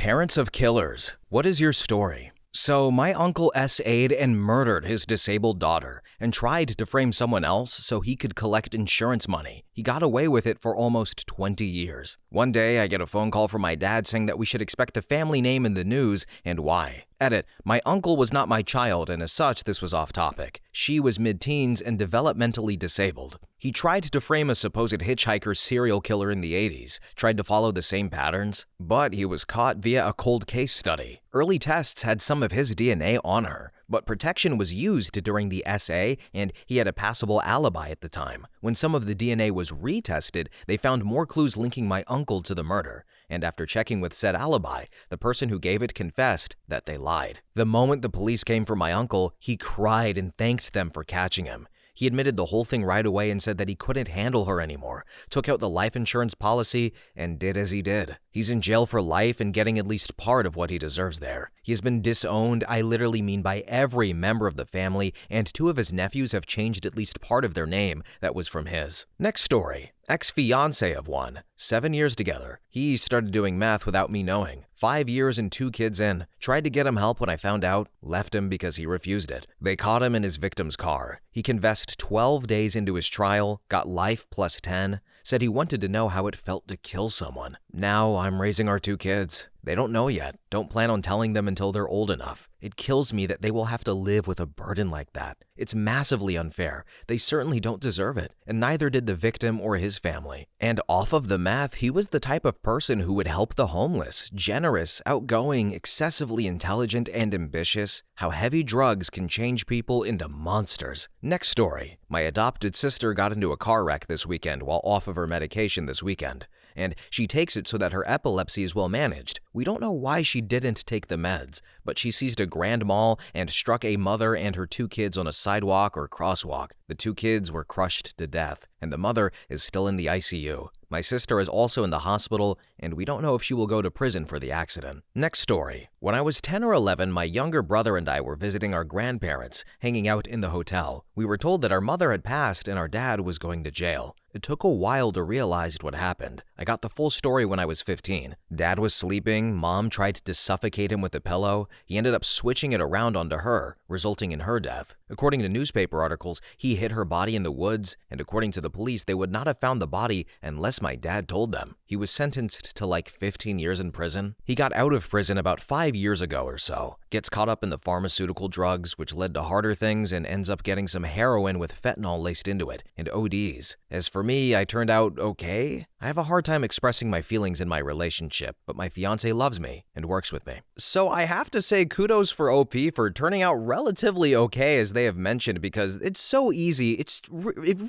Parents of killers, what is your story? So, my uncle SA'd and murdered his disabled daughter and tried to frame someone else so he could collect insurance money. He got away with it for almost 20 years. One day, I get a phone call from my dad saying that we should expect a family name in the news and why. Edit, my uncle was not my child, and as such, this was off topic. She was mid-teens and developmentally disabled. He tried to frame a supposed hitchhiker serial killer in the 80s, tried to follow the same patterns, but he was caught via a cold case study. Early tests had some of his DNA on her, but protection was used during the SA, and he had a passable alibi at the time. When some of the DNA was retested, they found more clues linking my uncle to the murder, and after checking with said alibi, the person who gave it confessed that they lied. The moment the police came for my uncle, he cried and thanked them for catching him. He admitted the whole thing right away and said that he couldn't handle her anymore, took out the life insurance policy, and did as he did. He's in jail for life and getting at least part of what he deserves there. He has been disowned, I literally mean by every member of the family, and 2 of his nephews have changed at least part of their name that was from his. Next story. Ex-fiancé of one. 7 years together. He started doing meth without me knowing. 5 years and 2 kids in. Tried to get him help when I found out. Left him because he refused it. They caught him in his victim's car. He confessed 12 days into his trial, got life plus 10, said he wanted to know how it felt to kill someone. Now I'm raising our 2 kids. They don't know yet. Don't plan on telling them until they're old enough. It kills me that they will have to live with a burden like that. It's massively unfair. They certainly don't deserve it, and neither did the victim or his family. And off of the meth, he was the type of person who would help the homeless, generous, outgoing, excessively intelligent, and ambitious. How heavy drugs can change people into monsters. Next story. My adopted sister got into a car wreck this weekend while off of her medication this weekend, and she takes it so that her epilepsy is well managed. We don't know why she didn't take the meds, but she seized a grand mal and struck a mother and her 2 kids on a sidewalk or crosswalk. The 2 kids were crushed to death, and the mother is still in the ICU. My sister is also in the hospital, and we don't know if she will go to prison for the accident. Next story. When I was 10 or 11, my younger brother and I were visiting our grandparents, hanging out in the hotel. We were told that our mother had passed and our dad was going to jail. It took a while to realize what happened. I got the full story when I was 15. Dad was sleeping, mom tried to suffocate him with a pillow. He ended up switching it around onto her, resulting in her death. According to newspaper articles, he hid her body in the woods, and according to the police, they would not have found the body unless my dad told them. He was sentenced to like 15 years in prison. He got out of prison about 5 years ago or so, gets caught up in the pharmaceutical drugs, which led to harder things, and ends up getting some heroin with fentanyl laced into it, and ODs. As for me, I turned out okay. I have a hard time expressing my feelings in my relationship, but my fiance loves me and works with me. So I have to say kudos for OP for turning out relatively okay, as they have mentioned, because it's so easy. It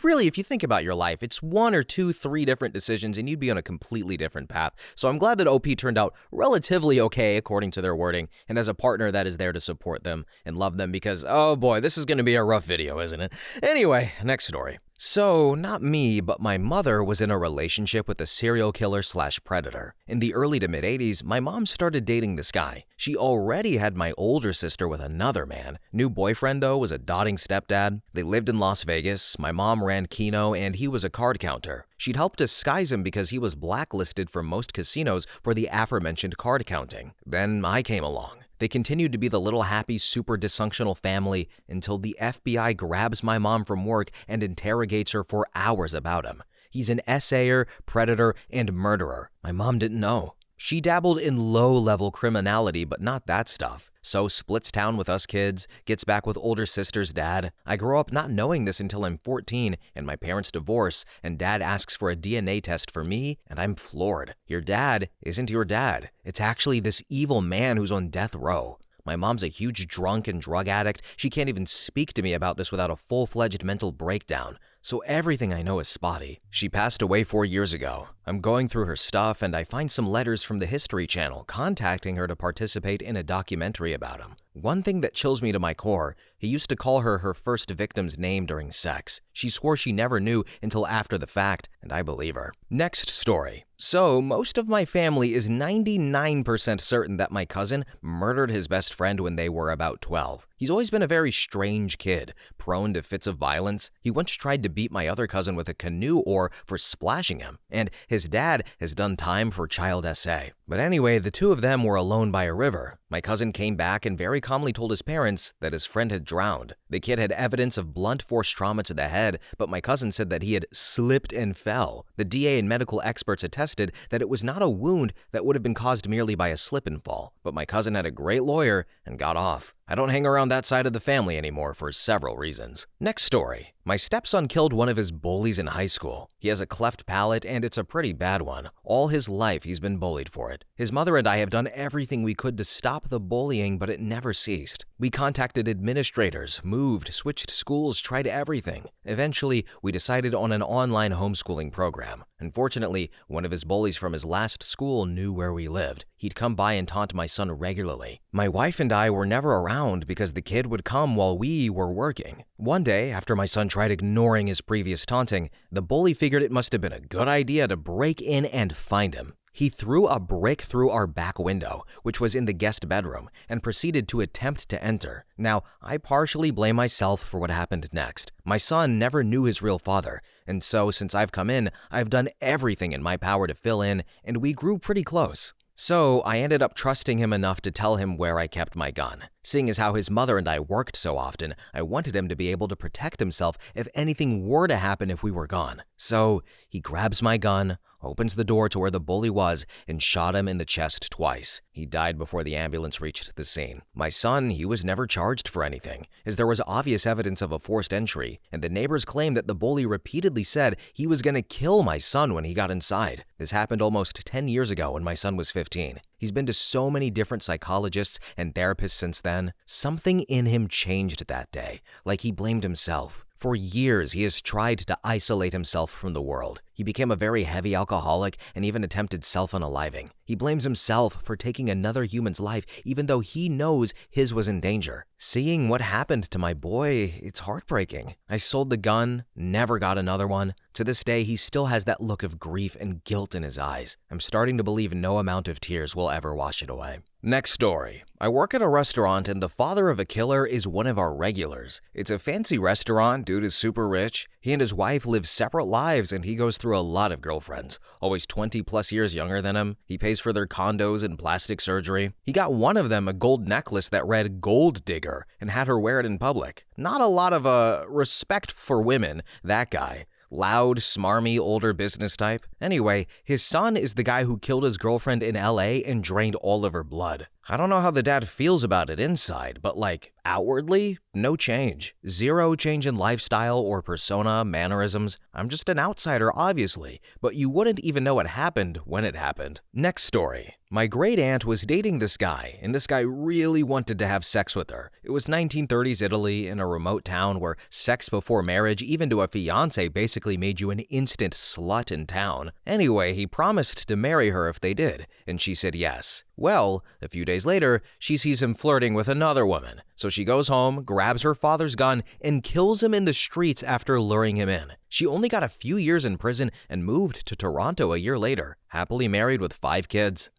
really, if you think about your life, it's 1 or 2, 3 different decisions and you'd be on a completely different path. So I'm glad that OP turned out relatively okay according to their wording, and as a partner that is there to support them and love them, because oh boy, this is going to be a rough video, isn't it? Anyway, next story. So, not me, but my mother was in a relationship with a serial killer/predator. In the early to mid-80s, my mom started dating this guy. She already had my older sister with another man. New boyfriend, though, was a dotting stepdad. They lived in Las Vegas. My mom ran Keno, and he was a card counter. She'd helped disguise him because he was blacklisted from most casinos for the aforementioned card counting. Then I came along. They continued to be the little happy, super dysfunctional family until the FBI grabs my mom from work and interrogates her for hours about him. He's an SAer, predator, and murderer. My mom didn't know. She dabbled in low-level criminality, but not that stuff. So splits town with us kids, gets back with older sister's dad. I grow up not knowing this until I'm 14 and my parents divorce, and dad asks for a DNA test for me, and I'm floored. Your dad isn't your dad. It's actually this evil man who's on death row. My mom's a huge drunk and drug addict. She can't even speak to me about this without a full-fledged mental breakdown. So everything I know is spotty. She passed away 4 years ago. I'm going through her stuff and I find some letters from the History Channel contacting her to participate in a documentary about him. One thing that chills me to my core, he used to call her her first victim's name during sex. She swore she never knew until after the fact, and I believe her. Next story. So, most of my family is 99% certain that my cousin murdered his best friend when they were about 12. He's always been a very strange kid, prone to fits of violence. He once tried to beat my other cousin with a canoe oar for splashing him, and his dad has done time for child SA. But anyway, the two of them were alone by a river. My cousin came back and very calmly told his parents that his friend had drowned. The kid had evidence of blunt force trauma to the head, but my cousin said that he had slipped and fell. The DA and medical experts attested that it was not a wound that would have been caused merely by a slip and fall, but my cousin had a great lawyer and got off. I don't hang around that side of the family anymore for several reasons. Next story. My stepson killed one of his bullies in high school. He has a cleft palate and it's a pretty bad one. All his life he's been bullied for it. His mother and I have done everything we could to stop the bullying, but it never ceased. We contacted administrators, moved, switched schools, tried everything. Eventually, we decided on an online homeschooling program. Unfortunately, one of his bullies from his last school knew where we lived. He'd come by and taunt my son regularly. My wife and I were never around because the kid would come while we were working. One day, after my son tried ignoring his previous taunting, the bully figured it must have been a good idea to break in and find him. He threw a brick through our back window, which was in the guest bedroom, and proceeded to attempt to enter. Now, I partially blame myself for what happened next. My son never knew his real father, and so since I've come in, I've done everything in my power to fill in, and we grew pretty close. So I ended up trusting him enough to tell him where I kept my gun. Seeing as how his mother and I worked so often, I wanted him to be able to protect himself if anything were to happen if we were gone. So he grabs my gun, opens the door to where the bully was, and shot him in the chest twice. He died before the ambulance reached the scene. My son, he was never charged for anything, as there was obvious evidence of a forced entry, and the neighbors claimed that the bully repeatedly said he was going to kill my son when he got inside. This happened almost 10 years ago when my son was 15. He's been to so many different psychologists and therapists since then. Something in him changed that day, like he blamed himself. For years, he has tried to isolate himself from the world. He became a very heavy alcoholic and even attempted self-unaliving. He blames himself for taking another human's life, even though he knows his was in danger. Seeing what happened to my boy, it's heartbreaking. I sold the gun, never got another one. To this day, he still has that look of grief and guilt in his eyes. I'm starting to believe no amount of tears will ever wash it away. Next story. I work at a restaurant and the father of a killer is one of our regulars. It's a fancy restaurant, dude is super rich. He and his wife live separate lives and he goes through a lot of girlfriends, always 20 plus years younger than him. He pays for their condos and plastic surgery. He got one of them a gold necklace that read "Gold Digger" and had her wear it in public. Not a lot of respect for women, that guy. Loud, smarmy, older business type. Anyway, his son is the guy who killed his girlfriend in LA and drained all of her blood. I don't know how the dad feels about it inside, but like, outwardly, no change. Zero change in lifestyle or persona, mannerisms. I'm just an outsider, obviously, but you wouldn't even know it happened when it happened. Next story. My great aunt was dating this guy, and this guy really wanted to have sex with her. It was 1930s Italy in a remote town where sex before marriage, even to a fiance, basically made you an instant slut in town. Anyway, he promised to marry her if they did, and she said yes. Well, a few days later, she sees him flirting with another woman. So she goes home, grabs her father's gun, and kills him in the streets after luring him in. She only got a few years in prison and moved to Toronto a year later, happily married with 5 kids.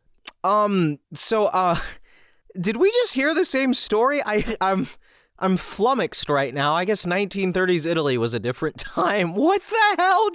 Did we just hear the same story? I'm flummoxed right now. I guess 1930s Italy was a different time. What the hell?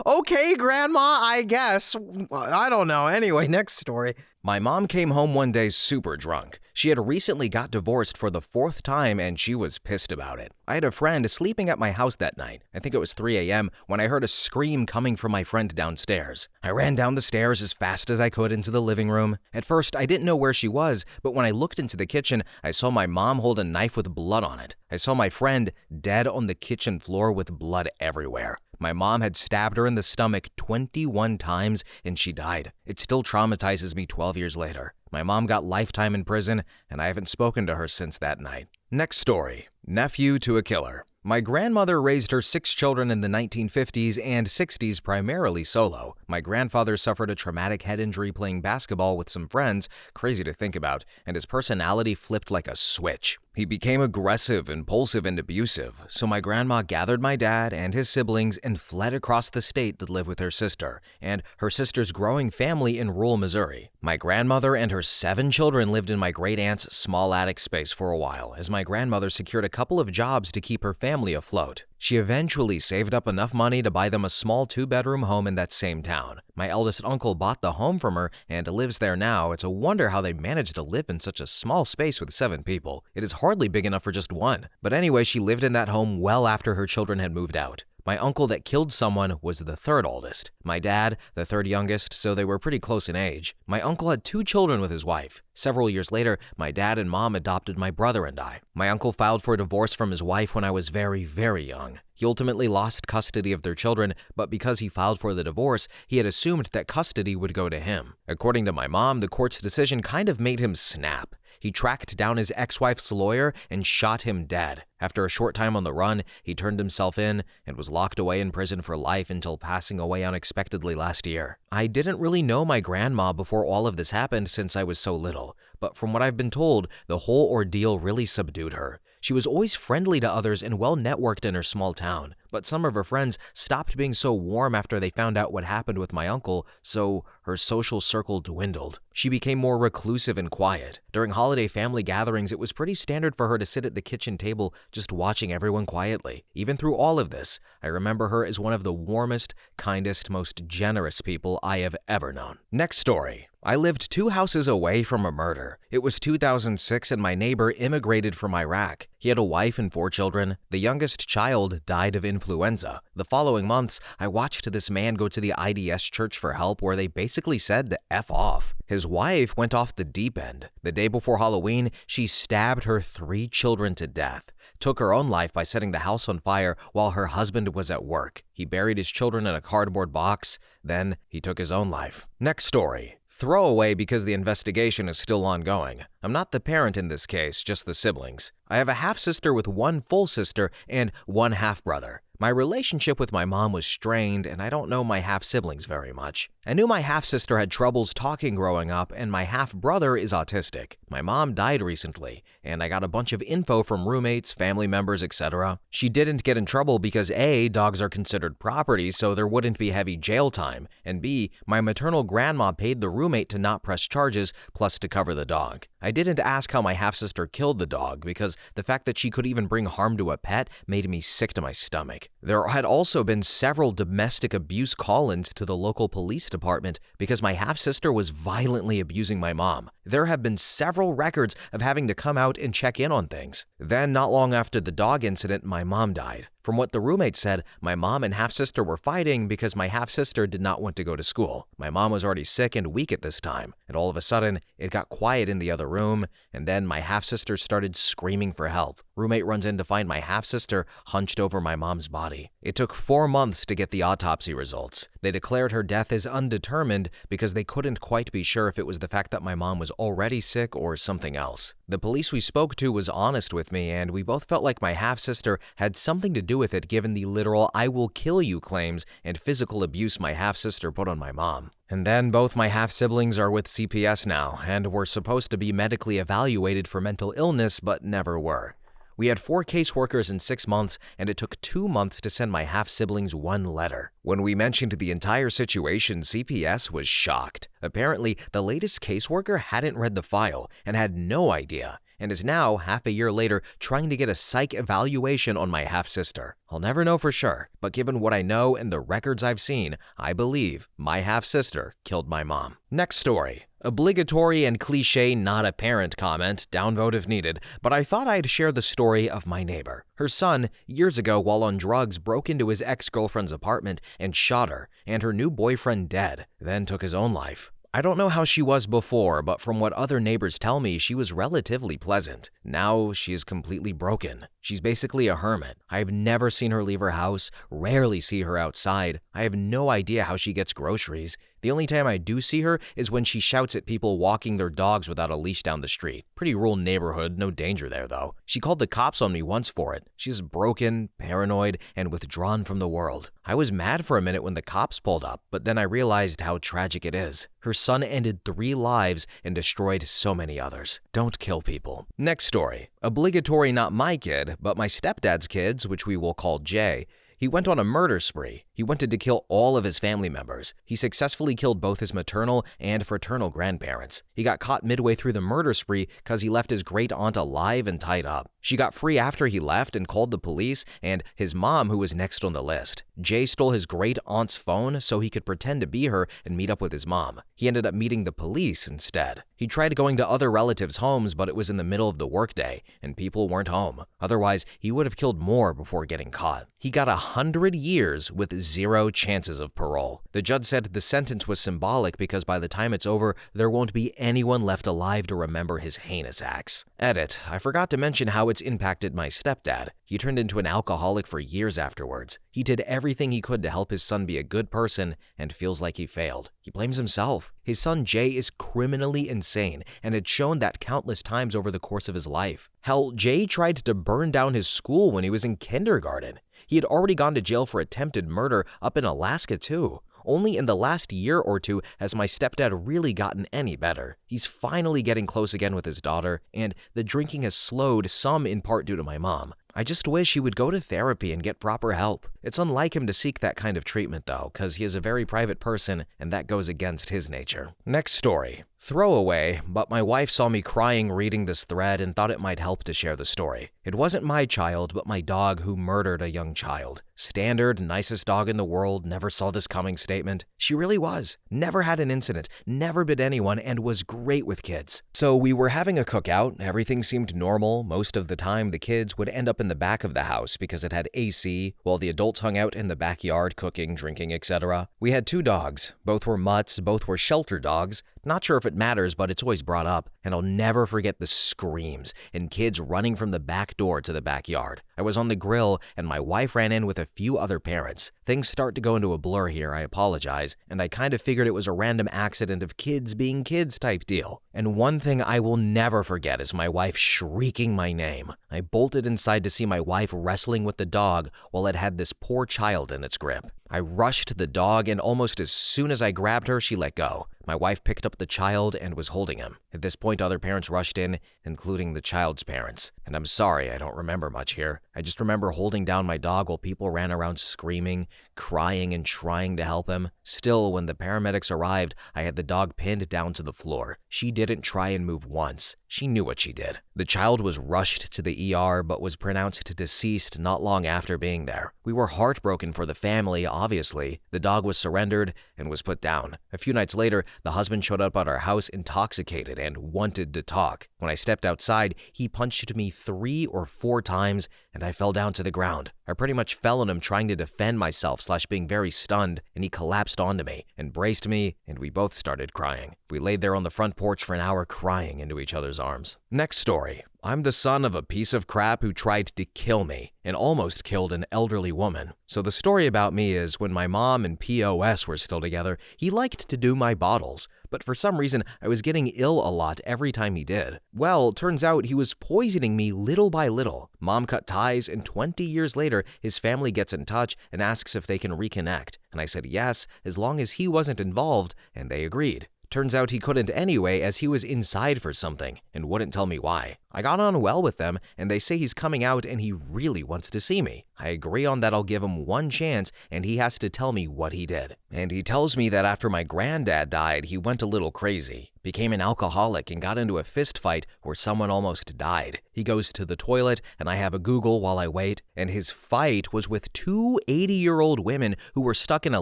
Okay, Grandma, I guess. I don't know. Anyway, next story. My mom came home one day super drunk. She had recently got divorced for the 4th time and she was pissed about it. I had a friend sleeping at my house that night. I think it was 3 a.m. when I heard a scream coming from my friend downstairs. I ran down the stairs as fast as I could into the living room. At first, I didn't know where she was, but when I looked into the kitchen, I saw my mom hold a knife with blood on it. I saw my friend dead on the kitchen floor with blood everywhere. My mom had stabbed her in the stomach 21 times and she died. It still traumatizes me 12 years later. My mom got lifetime in prison and I haven't spoken to her since that night. Next story. Nephew to a killer. My grandmother raised her 6 children in the 1950s and 60s primarily solo. My grandfather suffered a traumatic head injury playing basketball with some friends, crazy to think about, and his personality flipped like a switch. He became aggressive, impulsive, and abusive, so my grandma gathered my dad and his siblings and fled across the state to live with her sister and her sister's growing family in rural Missouri. My grandmother and her 7 children lived in my great-aunt's small attic space for a while, as my grandmother secured a couple of jobs to keep her family afloat. She eventually saved up enough money to buy them a small 2-bedroom home in that same town. My eldest uncle bought the home from her and lives there now. It's a wonder how they managed to live in such a small space with 7 people. It is hardly big enough for just one. But anyway, she lived in that home well after her children had moved out. My uncle that killed someone was the 3rd oldest. My dad, the 3rd youngest, so they were pretty close in age. My uncle had 2 children with his wife. Several years later, my dad and mom adopted my brother and I. My uncle filed for a divorce from his wife when I was very, very young. He ultimately lost custody of their children, but because he filed for the divorce, he had assumed that custody would go to him. According to my mom, the court's decision kind of made him snap. He tracked down his ex-wife's lawyer and shot him dead. After a short time on the run, he turned himself in and was locked away in prison for life until passing away unexpectedly last year. I didn't really know my grandma before all of this happened since I was so little, but from what I've been told, the whole ordeal really subdued her. She was always friendly to others and well-networked in her small town, but some of her friends stopped being so warm after they found out what happened with my uncle, so her social circle dwindled. She became more reclusive and quiet. During holiday family gatherings, it was pretty standard for her to sit at the kitchen table just watching everyone quietly. Even through all of this, I remember her as one of the warmest, kindest, most generous people I have ever known. Next story. I lived 2 houses away from a murder. It was 2006 and my neighbor immigrated from Iraq. He had a wife and 4 children. The youngest child died of influenza. The following months, I watched this man go to the IDS church for help where they basically said to F off. His wife went off the deep end. The day before Halloween, she stabbed her 3 children to death, took her own life by setting the house on fire while her husband was at work. He buried his children in a cardboard box, then he took his own life. Next story. Throwaway because the investigation is still ongoing. I'm not the parent in this case, just the siblings. I have a half-sister with 1 full sister and 1 half-brother. My relationship with my mom was strained, and I don't know my half-siblings very much. I knew my half-sister had troubles talking growing up, and my half-brother is autistic. My mom died recently, and I got a bunch of info from roommates, family members, etc. She didn't get in trouble because A, dogs are considered property, so there wouldn't be heavy jail time, and B, my maternal grandma paid the roommate to not press charges, plus to cover the dog. I didn't ask how my half-sister killed the dog because the fact that she could even bring harm to a pet made me sick to my stomach. There had also been several domestic abuse call-ins to the local police department because my half-sister was violently abusing my mom. There have been several records of having to come out and check in on things. Then, not long after the dog incident, my mom died. From what the roommate said, my mom and half-sister were fighting because my half-sister did not want to go to school. My mom was already sick and weak at this time, and all of a sudden, it got quiet in the other room, and then my half-sister started screaming for help. Roommate runs in to find my half-sister hunched over my mom's body. It took 4 months to get the autopsy results. They declared her death as undetermined because they couldn't quite be sure if it was the fact that my mom was already sick or something else. The police we spoke to was honest with me, and we both felt like my half-sister had something to do with it given the literal "I will kill you" claims and physical abuse my half-sister put on my mom. And then both my half-siblings are with CPS now, and were supposed to be medically evaluated for mental illness but never were. We had 4 caseworkers in 6 months, and it took 2 months to send my half-siblings 1 letter. When we mentioned the entire situation, CPS was shocked. Apparently, the latest caseworker hadn't read the file and had no idea, and is now, half a year later, trying to get a psych evaluation on my half-sister. I'll never know for sure, but given what I know and the records I've seen, I believe my half-sister killed my mom. Next story. Obligatory and cliche not a parent comment, downvote if needed, but I thought I'd share the story of my neighbor. Her son, years ago while on drugs, broke into his ex-girlfriend's apartment and shot her, and her new boyfriend dead, then took his own life. I don't know how she was before, but from what other neighbors tell me, she was relatively pleasant. Now she is completely broken. She's basically a hermit. I've never seen her leave her house, rarely see her outside. I have no idea how she gets groceries. The only time I do see her is when she shouts at people walking their dogs without a leash down the street. Pretty rural neighborhood, no danger there though. She called the cops on me once for it. She's broken, paranoid, and withdrawn from the world. I was mad for a minute when the cops pulled up, but then I realized how tragic it is. Her son ended 3 lives and destroyed so many others. Don't kill people. Next story. Obligatory not my kid, but my stepdad's kids, which we will call Jay. He went on a murder spree. He wanted to kill all of his family members. He successfully killed both his maternal and fraternal grandparents. He got caught midway through the murder spree because he left his great-aunt alive and tied up. She got free after he left and called the police, and his mom, who was next on the list. Jay stole his great-aunt's phone so he could pretend to be her and meet up with his mom. He ended up meeting the police instead. He tried going to other relatives' homes, but it was in the middle of the workday, and people weren't home. Otherwise, he would have killed more before getting caught. He got 100 years with 0 chances of parole. The judge said the sentence was symbolic because by the time it's over, there won't be anyone left alive to remember his heinous acts. Edit: I forgot to mention how it's impacted my stepdad. He turned into an alcoholic for years afterwards. He did everything he could to help his son be a good person and feels like he failed. He blames himself. His son Jay is criminally insane and had shown that countless times over the course of his life. Hell, Jay tried to burn down his school when he was in kindergarten. He had already gone to jail for attempted murder up in Alaska too. Only in the last year or two has my stepdad really gotten any better. He's finally getting close again with his daughter, and the drinking has slowed, some in part due to my mom. I just wish he would go to therapy and get proper help. It's unlike him to seek that kind of treatment though, because he is a very private person and that goes against his nature. Next story. Throwaway, but my wife saw me crying reading this thread and thought it might help to share the story. It wasn't my child, but my dog who murdered a young child. Standard, nicest dog in the world, never saw this coming statement. She really was. Never had an incident, never bit anyone, and was great with kids. So we were having a cookout, everything seemed normal. Most of the time the kids would end up in the back of the house because it had AC, while the adults hung out in the backyard cooking, drinking, etc. We had 2 dogs. Both were mutts, both were shelter dogs. Not sure if it matters, but it's always brought up, and I'll never forget the screams and kids running from the back door to the backyard. I was on the grill, and my wife ran in with a few other parents. Things start to go into a blur here, I apologize, and I kind of figured it was a random accident of kids being kids type deal. And one thing I will never forget is my wife shrieking my name. I bolted inside to see my wife wrestling with the dog while it had this poor child in its grip. I rushed the dog, and almost as soon as I grabbed her, she let go. My wife picked up the child and was holding him. At this point, other parents rushed in, including the child's parents. And I'm sorry, I don't remember much here. I just remember holding down my dog while people ran around screaming, crying, and trying to help him. Still, when the paramedics arrived, I had the dog pinned down to the floor. She didn't try and move once. She knew what she did. The child was rushed to the ER, but was pronounced deceased not long after being there. We were heartbroken for the family, obviously. The dog was surrendered and was put down. A few nights later, the husband showed up at our house intoxicated and wanted to talk. When I stepped outside, he punched me 3 or 4 times, and I fell down to the ground. I pretty much fell on him trying to defend myself / being very stunned, and he collapsed onto me, embraced me, and we both started crying. We laid there on the front porch for an hour crying into each other's arms. Next story. I'm the son of a piece of crap who tried to kill me and almost killed an elderly woman. So the story about me is when my mom and POS were still together, he liked to do my bottles. But for some reason, I was getting ill a lot every time he did. Well, turns out he was poisoning me little by little. Mom cut ties, and 20 years later, his family gets in touch and asks if they can reconnect. And I said yes, as long as he wasn't involved, and they agreed. Turns out he couldn't anyway, as he was inside for something and wouldn't tell me why. I got on well with them, and they say he's coming out and he really wants to see me. I agree on that I'll give him one chance, and he has to tell me what he did. And he tells me that after my granddad died, he went a little crazy, became an alcoholic, and got into a fist fight where someone almost died. He goes to the toilet, and I have a Google while I wait, and his fight was with 2 80-year-old women who were stuck in a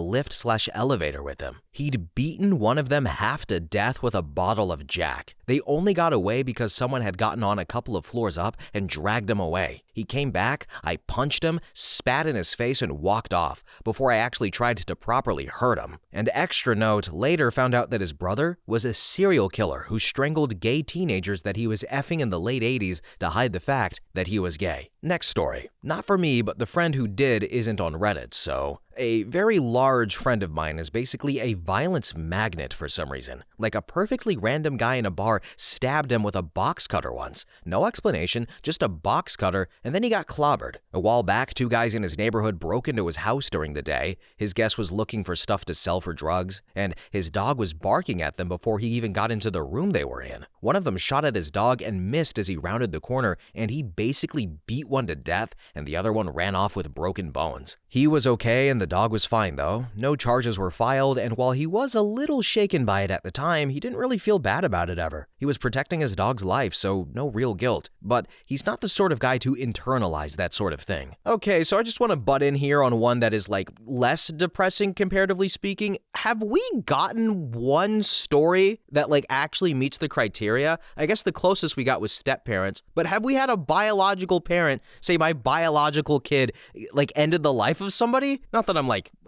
lift/elevator with him. He'd beaten one of them half to death with a bottle of Jack. They only got away because someone had gotten on a couple of floors up and dragged him away. He came back, I punched him, spat in his face, and walked off before I actually tried to properly hurt him. And extra note, later found out that his brother was a serial killer who strangled gay teenagers that he was effing in the late 80s to hide the fact that he was gay. Next story. Not for me, but the friend who did isn't on Reddit, so... A very large friend of mine is basically a violence magnet for some reason. Like a perfectly random guy in a bar stabbed him with a box cutter once. No explanation, just a box cutter, and then he got clobbered. A while back, 2 guys in his neighborhood broke into his house during the day. His guest was looking for stuff to sell for drugs, and his dog was barking at them before he even got into the room they were in. One of them shot at his dog and missed as he rounded the corner, and he basically beat one to death, and the other one ran off with broken bones. He was okay, and the dog was fine though. No charges were filed, and while he was a little shaken by it at the time, he didn't really feel bad about it ever. He was protecting his dog's life, so no real guilt. But he's not the sort of guy to internalize that sort of thing. Okay, so I just want to butt in here on one that is less depressing comparatively speaking. Have we gotten one story that actually meets the criteria? I guess the closest we got was step parents, but have we had a biological parent say my biological kid ended the life of somebody? Not that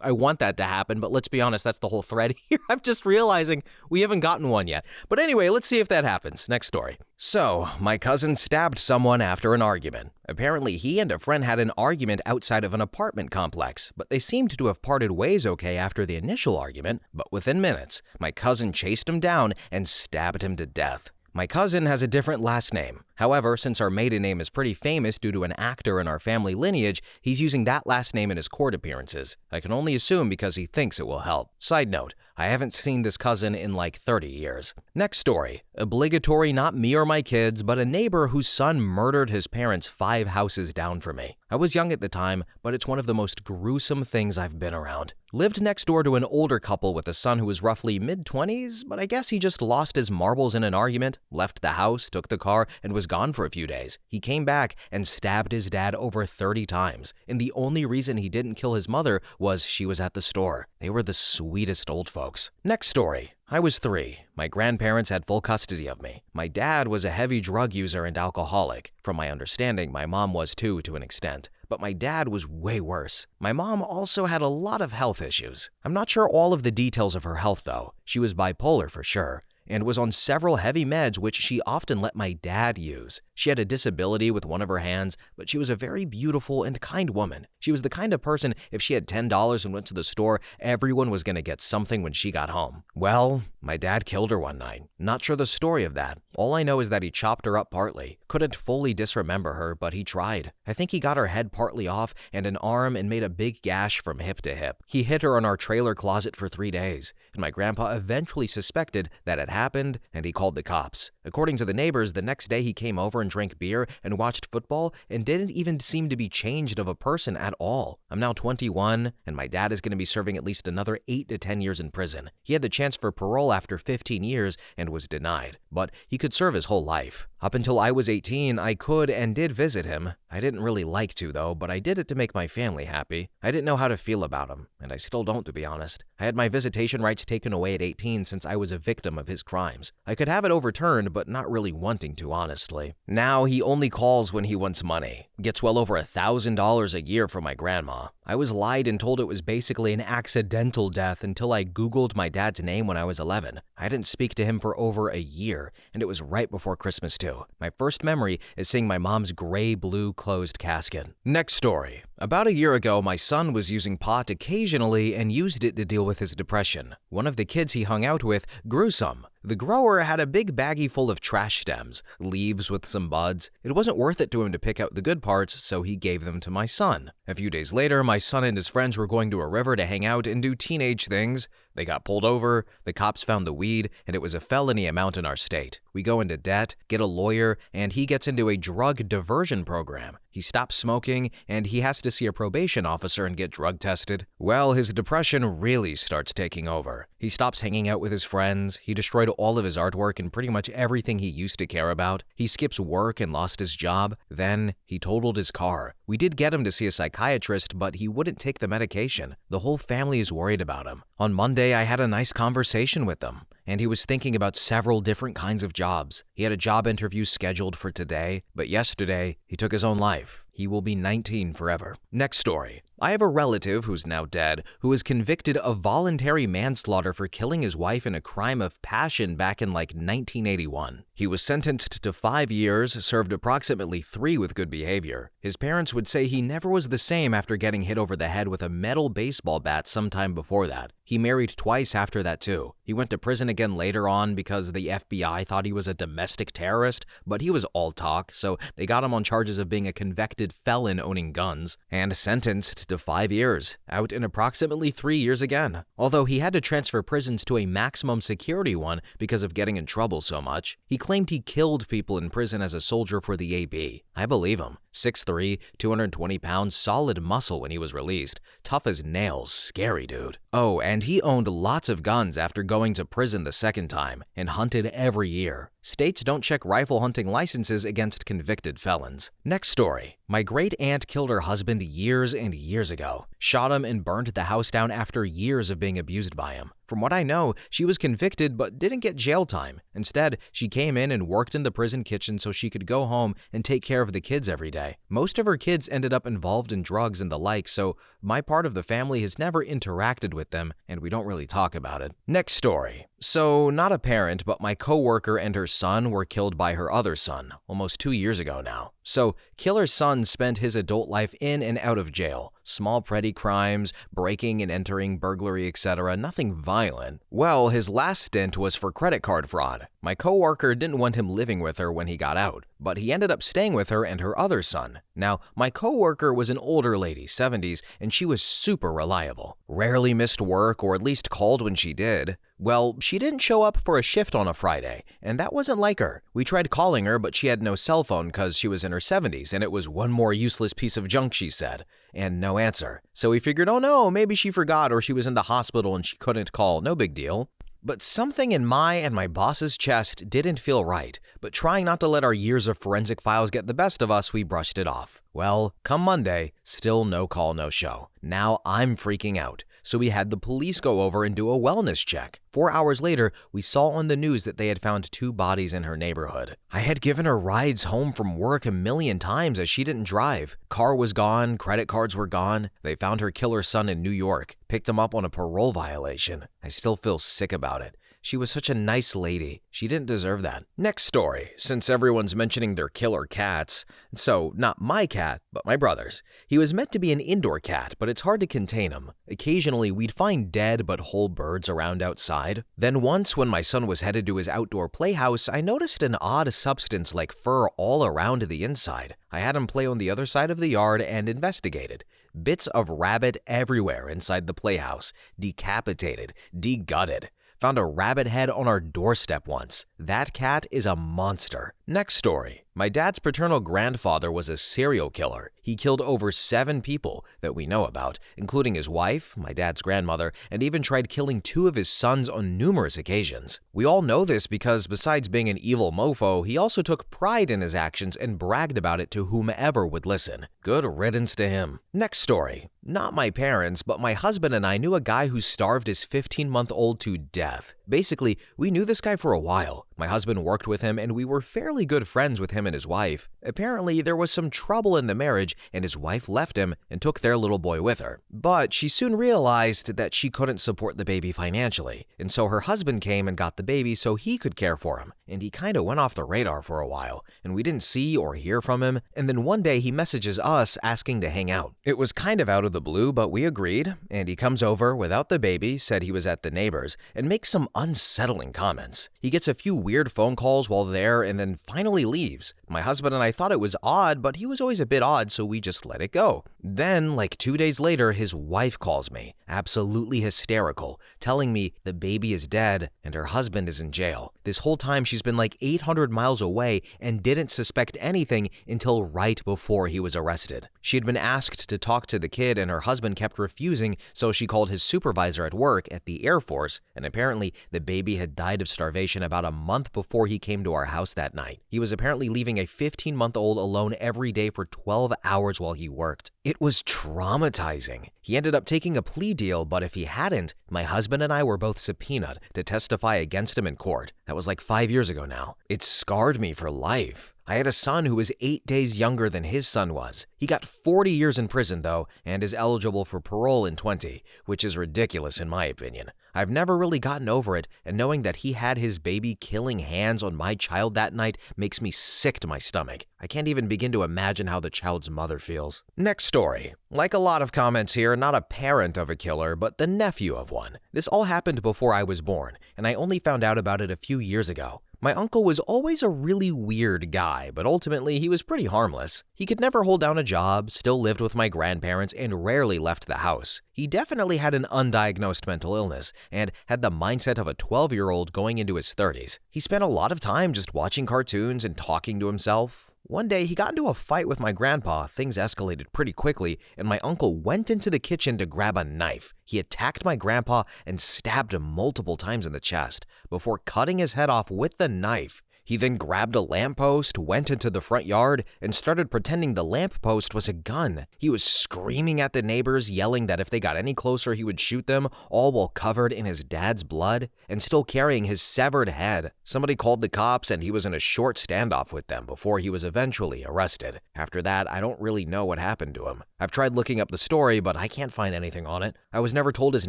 I want that to happen, but let's be honest, that's the whole thread here. I'm just realizing we haven't gotten one yet. But anyway, let's see if that happens. Next story. So, my cousin stabbed someone after an argument. Apparently, he and a friend had an argument outside of an apartment complex, but they seemed to have parted ways okay after the initial argument, but within minutes, my cousin chased him down and stabbed him to death. My cousin has a different last name. However, since our maiden name is pretty famous due to an actor in our family lineage, he's using that last name in his court appearances. I can only assume because he thinks it will help. Side note, I haven't seen this cousin in 30 years. Next story. Obligatory not me or my kids, but a neighbor whose son murdered his parents 5 houses down from me. I was young at the time, but it's one of the most gruesome things I've been around. Lived next door to an older couple with a son who was roughly mid-20s, but I guess he just lost his marbles in an argument, left the house, took the car, and was gone for a few days. He came back and stabbed his dad over 30 times, and the only reason he didn't kill his mother was she was at the store. They were the sweetest old folks. Next story. I was 3. My grandparents had full custody of me. My dad was a heavy drug user and alcoholic. From my understanding, my mom was too, to an extent. But my dad was way worse. My mom also had a lot of health issues. I'm not sure all of the details of her health though. She was bipolar for sure, and was on several heavy meds which she often let my dad use. She had a disability with one of her hands, but she was a very beautiful and kind woman. She was the kind of person, if she had $10 and went to the store, everyone was going to get something when she got home. Well, my dad killed her one night. Not sure the story of that. All I know is that he chopped her up partly. Couldn't fully disremember her, but he tried. I think he got her head partly off and an arm and made a big gash from hip to hip. He hid her in our trailer closet for 3 days, and my grandpa eventually suspected that it happened, and he called the cops. According to the neighbors, the next day he came over and drank beer and watched football and didn't even seem to be changed of a person at all. I'm now 21, and my dad is going to be serving at least another 8 to 10 years in prison. He had the chance for parole after 15 years and was denied, but he could serve his whole life. Up until I was 18, I could and did visit him. I didn't really like to though, but I did it to make my family happy. I didn't know how to feel about him, and I still don't, to be honest. I had my visitation rights taken away at 18 since I was a victim of his crimes. I could have it overturned, but not really wanting to, honestly. Now he only calls when he wants money. Gets well over $1,000 a year from my grandma. I was lied and told it was basically an accidental death until I Googled my dad's name when I was 11. I didn't speak to him for over a year, and it was right before Christmas too. My first memory is seeing my mom's gray-blue closed casket. Next story. About a year ago, my son was using pot occasionally and used it to deal with his depression. One of the kids he hung out with, Gruesome. The grower had a big baggie full of trash stems, leaves with some buds. It wasn't worth it to him to pick out the good parts, so he gave them to my son. A few days later, my son and his friends were going to a river to hang out and do teenage things. They got pulled over, the cops found the weed, and it was a felony amount in our state. We go into debt, get a lawyer, and he gets into a drug diversion program. He stops smoking, and he has to see a probation officer and get drug tested. Well, his depression really starts taking over. He stops hanging out with his friends, he destroyed all of his artwork and pretty much everything he used to care about. He skips work and lost his job. Then, he totaled his car. We did get him to see a psychiatrist, but he wouldn't take the medication. The whole family is worried about him. On Monday, I had a nice conversation with him, and he was thinking about several different kinds of jobs. He had a job interview scheduled for today, but yesterday, he took his own life. He will be 19 forever. Next story. I have a relative who's now dead who was convicted of voluntary manslaughter for killing his wife in a crime of passion back in 1981. He was sentenced to 5 years, served approximately 3 with good behavior. His parents would say he never was the same after getting hit over the head with a metal baseball bat sometime before that. He married twice after that too. He went to prison again later on because the FBI thought he was a domestic terrorist, but he was all talk, so they got him on charges of being a convicted felon owning guns, and sentenced to 5 years, out in approximately 3 years again. Although he had to transfer prisons to a maximum security one because of getting in trouble so much, he claimed he killed people in prison as a soldier for the AB. I believe him. 6'3", 220 pounds, solid muscle when he was released. Tough as nails, scary dude. Oh, and he owned lots of guns after going to prison the second time, and hunted every year. States don't check rifle hunting licenses against convicted felons. Next story. My great-aunt killed her husband years and years ago. Shot him and burned the house down after years of being abused by him. From what I know, she was convicted but didn't get jail time. Instead, she came in and worked in the prison kitchen so she could go home and take care of the kids every day. Most of her kids ended up involved in drugs and the like, so my part of the family has never interacted with them, and we don't really talk about it. Next story. So, not a parent, but my coworker and her son were killed by her other son, almost 2 years ago now. So, killer's son spent his adult life in and out of jail. Small petty crimes, breaking and entering, burglary, etc., nothing violent. Well, his last stint was for credit card fraud. My coworker didn't want him living with her when he got out, but he ended up staying with her and her other son. Now, my coworker was an older lady, 70s, and she was super reliable. Rarely missed work, or at least called when she did. Well, she didn't show up for a shift on a Friday, and that wasn't like her. We tried calling her, but she had no cell phone because she was in her 70s, and it was one more useless piece of junk, she said, and no answer. So we figured, oh no, maybe she forgot or she was in the hospital and she couldn't call, no big deal. But something in my and my boss's chest didn't feel right, but trying not to let our years of forensic files get the best of us, we brushed it off. Well, come Monday, still no call, no show. Now I'm freaking out. So we had the police go over and do a wellness check. 4 hours later, we saw on the news that they had found 2 bodies in her neighborhood. I had given her rides home from work a million times as she didn't drive. Car was gone, credit cards were gone. They found her killer's son in New York, picked him up on a parole violation. I still feel sick about it. She was such a nice lady. She didn't deserve that. Next story, since everyone's mentioning their killer cats. So, not my cat, but my brother's. He was meant to be an indoor cat, but it's hard to contain him. Occasionally, we'd find dead but whole birds around outside. Then once, when my son was headed to his outdoor playhouse, I noticed an odd substance like fur all around the inside. I had him play on the other side of the yard and investigated. Bits of rabbit everywhere inside the playhouse. Decapitated, degutted. Found a rabbit head on our doorstep once. That cat is a monster. Next story. My dad's paternal grandfather was a serial killer. He killed over 7 people that we know about, including his wife, my dad's grandmother, and even tried killing 2 of his sons on numerous occasions. We all know this because besides being an evil mofo, he also took pride in his actions and bragged about it to whomever would listen. Good riddance to him. Next story. Not my parents, but my husband and I knew a guy who starved his 15-month-old to death. Basically, we knew this guy for a while. My husband worked with him and we were fairly good friends with him and his wife. Apparently, there was some trouble in the marriage and his wife left him and took their little boy with her. But she soon realized that she couldn't support the baby financially, and so her husband came and got the baby so he could care for him. And he kinda went off the radar for a while, and we didn't see or hear from him, and then one day he messages us asking to hang out. It was kind of out of the blue, but we agreed, and he comes over without the baby, said he was at the neighbor's, and makes some unsettling comments. He gets a few weird phone calls while there and then finally leaves. My husband and I thought it was odd, but he was always a bit odd, so we just let it go. Then, like 2 days later, his wife calls me, absolutely hysterical, telling me the baby is dead and her husband is in jail. This whole time she's been like 800 miles away and didn't suspect anything until right before he was arrested. She had been asked to talk to the kid and her husband kept refusing, so she called his supervisor at work at the Air Force, and apparently the baby had died of starvation about a month before he came to our house that night. He was apparently leaving a 15-month-old alone every day for 12 hours while he worked. It was traumatizing. He ended up taking a plea deal, but if he hadn't, my husband and I were both subpoenaed to testify against him in court. That was like 5 years ago now. It scarred me for life. I had a son who was 8 days younger than his son was. He got 40 years in prison, though, and is eligible for parole in 20, which is ridiculous in my opinion. I've never really gotten over it, and knowing that he had his baby-killing hands on my child that night makes me sick to my stomach. I can't even begin to imagine how the child's mother feels. Next story. Like a lot of comments here, not a parent of a killer, but the nephew of one. This all happened before I was born, and I only found out about it a few years ago. My uncle was always a really weird guy, but ultimately he was pretty harmless. He could never hold down a job, still lived with my grandparents, and rarely left the house. He definitely had an undiagnosed mental illness, and had the mindset of a 12-year-old going into his 30s. He spent a lot of time just watching cartoons and talking to himself. One day, he got into a fight with my grandpa. Things escalated pretty quickly, and my uncle went into the kitchen to grab a knife. He attacked my grandpa and stabbed him multiple times in the chest before cutting his head off with the knife. He then grabbed a lamppost, went into the front yard, and started pretending the lamppost was a gun. He was screaming at the neighbors, yelling that if they got any closer, he would shoot them, all while covered in his dad's blood and still carrying his severed head. Somebody called the cops, and he was in a short standoff with them before he was eventually arrested. After that, I don't really know what happened to him. I've tried looking up the story, but I can't find anything on it. I was never told his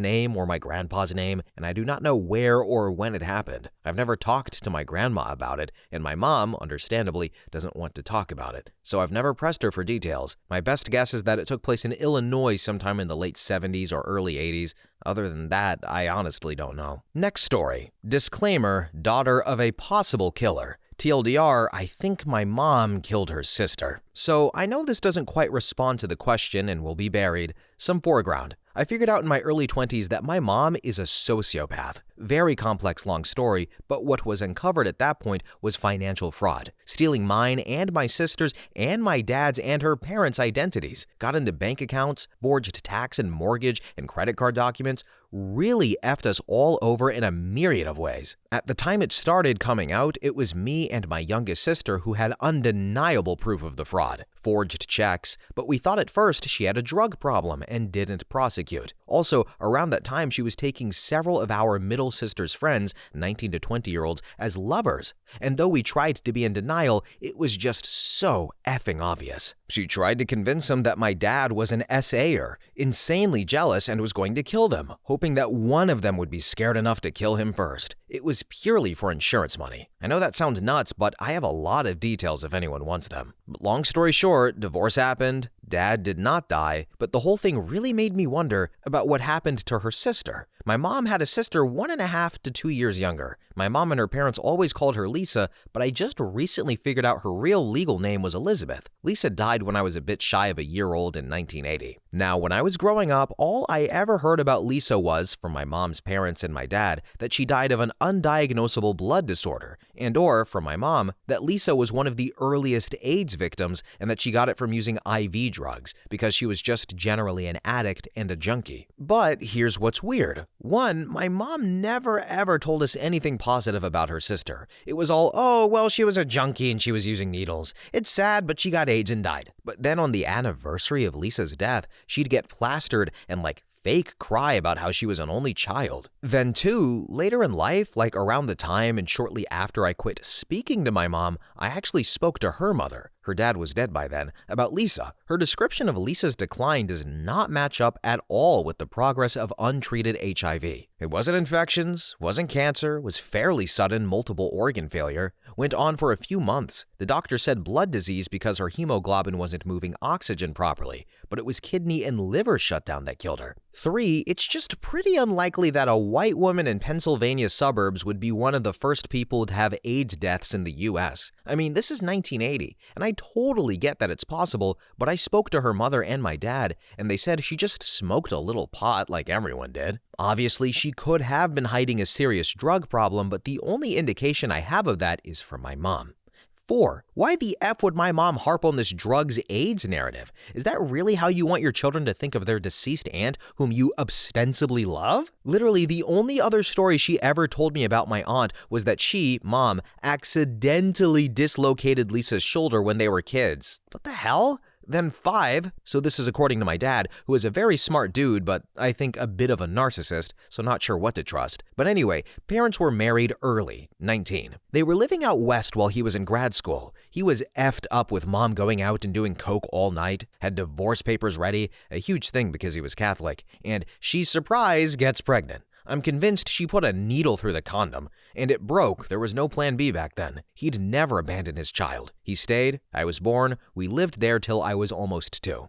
name or my grandpa's name, and I do not know where or when it happened. I've never talked to my grandma about it, and my mom, understandably, doesn't want to talk about it, so I've never pressed her for details. My best guess is that it took place in Illinois sometime in the late 70s or early 80s. Other than that, I honestly don't know. Next story. Disclaimer, daughter of a possible killer. TLDR, I think my mom killed her sister. So I know this doesn't quite respond to the question and will be buried. Some foreground. I figured out in my early 20s that my mom is a sociopath. Very complex long story, but what was uncovered at that point was financial fraud. Stealing mine and my sister's and my dad's and her parents' identities. Got into bank accounts, forged tax and mortgage and credit card documents, really effed us all over in a myriad of ways. At the time it started coming out, it was me and my youngest sister who had undeniable proof of the fraud. Forged checks, but we thought at first she had a drug problem and didn't prosecute. Also, around that time she was taking several of our middle sister's friends, 19 to 20-year-olds, as lovers. And though we tried to be in denial, it was just so effing obvious. She tried to convince him that my dad was an SAer, insanely jealous and was going to kill them, hoping that one of them would be scared enough to kill him first. It was purely for insurance money. I know that sounds nuts, but I have a lot of details if anyone wants them. But long story short, divorce happened, dad did not die, but the whole thing really made me wonder about what happened to her sister. My mom had a sister 1.5 to 2 years younger. My mom and her parents always called her Lisa, but I just recently figured out her real legal name was Elizabeth. Lisa died when I was a bit shy of a year old in 1980. Now, when I was growing up, all I ever heard about Lisa was, from my mom's parents and my dad, that she died of an undiagnosable blood disorder, and/or, from my mom, that Lisa was one of the earliest AIDS victims and that she got it from using IV drugs because she was just generally an addict and a junkie. But here's what's weird. One, my mom never ever told us anything positive about her sister. It was all, oh, well, she was a junkie and she was using needles. It's sad, but she got AIDS and died. But then on the anniversary of Lisa's death, she'd get plastered and fake cry about how she was an only child. Then two, later in life, around the time and shortly after I quit speaking to my mom, I actually spoke to her mother. Her dad was dead by then, about Lisa. Her description of Lisa's decline does not match up at all with the progress of untreated HIV. It wasn't infections, wasn't cancer, was fairly sudden multiple organ failure, went on for a few months. The doctor said blood disease because her hemoglobin wasn't moving oxygen properly, but it was kidney and liver shutdown that killed her. 3, it's just pretty unlikely that a white woman in Pennsylvania suburbs would be one of the first people to have AIDS deaths in the US. I mean, this is 1980, and I totally get that it's possible, but I spoke to her mother and my dad, and they said she just smoked a little pot like everyone did. Obviously, she could have been hiding a serious drug problem, but the only indication I have of that is from my mom. 4, why the F would my mom harp on this drugs AIDS narrative? Is that really how you want your children to think of their deceased aunt whom you ostensibly love? Literally, the only other story she ever told me about my aunt was that she, mom, accidentally dislocated Lisa's shoulder when they were kids. What the hell? Then 5, so this is according to my dad, who is a very smart dude, but I think a bit of a narcissist, so not sure what to trust. But anyway, parents were married early, 19. They were living out west while he was in grad school. He was effed up with mom going out and doing coke all night, had divorce papers ready, a huge thing because he was Catholic, and she, surprise, gets pregnant. I'm convinced she put a needle through the condom, and it broke. There was no plan B back then. He'd never abandoned his child. He stayed, I was born, we lived there till I was almost 2.